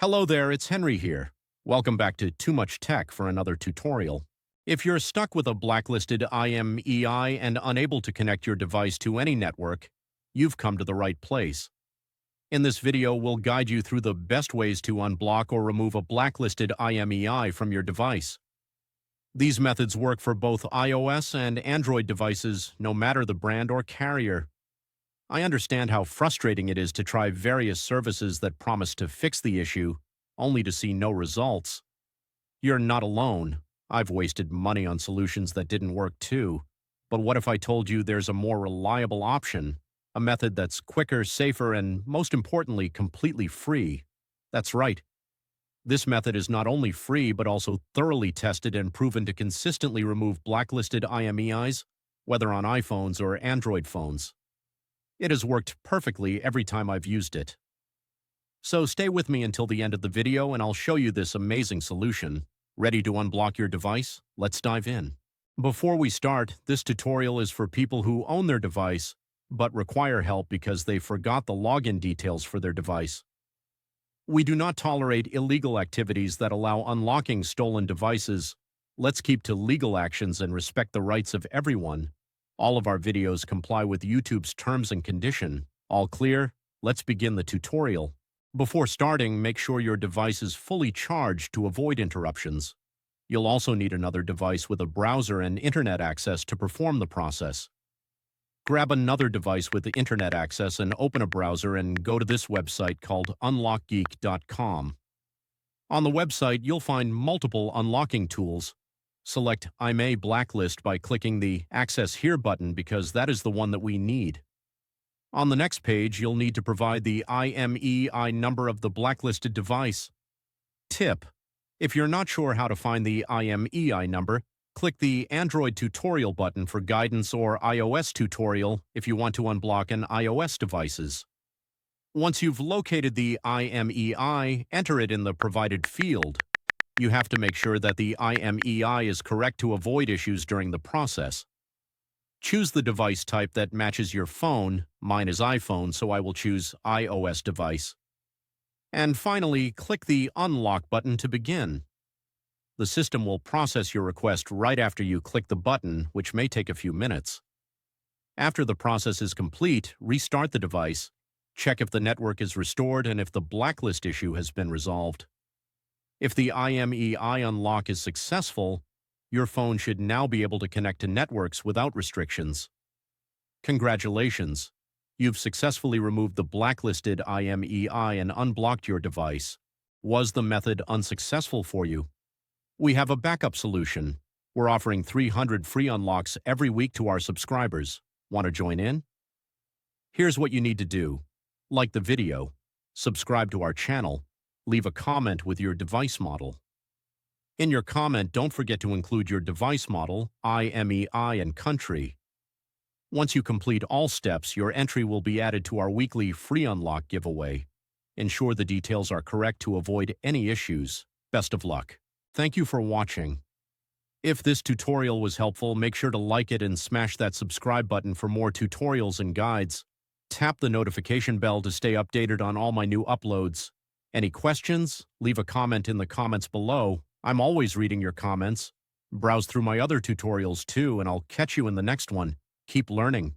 Hello there, it's Henry here. Welcome back to Too Much Tech for another tutorial. If you're stuck with a blacklisted IMEI and unable to connect your device to any network, you've come to the right place. In this video, we'll guide you through the best ways to unblock or remove a blacklisted IMEI from your device. These methods work for both iOS and Android devices, no matter the brand or carrier. I understand how frustrating it is to try various services that promise to fix the issue, only to see no results. You're not alone. I've wasted money on solutions that didn't work too. But what if I told you there's a more reliable option? A method that's quicker, safer, and most importantly, completely free. That's right. This method is not only free, but also thoroughly tested and proven to consistently remove blacklisted IMEIs, whether on iPhones or Android phones. It has worked perfectly every time I've used it. So stay with me until the end of the video and I'll show you this amazing solution. Ready to unblock your device? Let's dive in. Before we start, this tutorial is for people who own their device, but require help because they forgot the login details for their device. We do not tolerate illegal activities that allow unlocking stolen devices. Let's keep to legal actions and respect the rights of everyone. All of our videos comply with YouTube's terms and conditions. All clear? Let's begin the tutorial. Before starting, make sure your device is fully charged to avoid interruptions. You'll also need another device with a browser and internet access to perform the process. Grab another device with the internet access and open a browser and go to this website called unlockgeek.com. On the website, you'll find multiple unlocking tools. Select IMEI Blacklist by clicking the Access Here button because that is the one that we need. On the next page, you'll need to provide the IMEI number of the blacklisted device. Tip: if you're not sure how to find the IMEI number, click the Android tutorial button for guidance or iOS tutorial if you want to unblock an iOS devices. Once you've located the IMEI, enter it in the provided field. You have to make sure that the IMEI is correct to avoid issues during the process. Choose the device type that matches your phone. Mine is iPhone, so I will choose iOS device. And finally, click the Unlock button to begin. The system will process your request right after you click the button, which may take a few minutes. After the process is complete, restart the device, check if the network is restored and if the blacklist issue has been resolved. If the IMEI unlock is successful, your phone should now be able to connect to networks without restrictions. Congratulations! You've successfully removed the blacklisted IMEI and unblocked your device. Was the method unsuccessful for you? We have a backup solution. We're offering 300 free unlocks every week to our subscribers. Want to join in? Here's what you need to do. Like the video, subscribe to our channel, leave a comment with your device model. In your comment, don't forget to include your device model, IMEI, and country. Once you complete all steps, your entry will be added to our weekly free unlock giveaway. Ensure the details are correct to avoid any issues. Best of luck. Thank you for watching. If this tutorial was helpful, make sure to like it and smash that subscribe button for more tutorials and guides. Tap the notification bell to stay updated on all my new uploads. Any questions? Leave a comment in the comments below. I'm always reading your comments. Browse through my other tutorials too, and I'll catch you in the next one. Keep learning.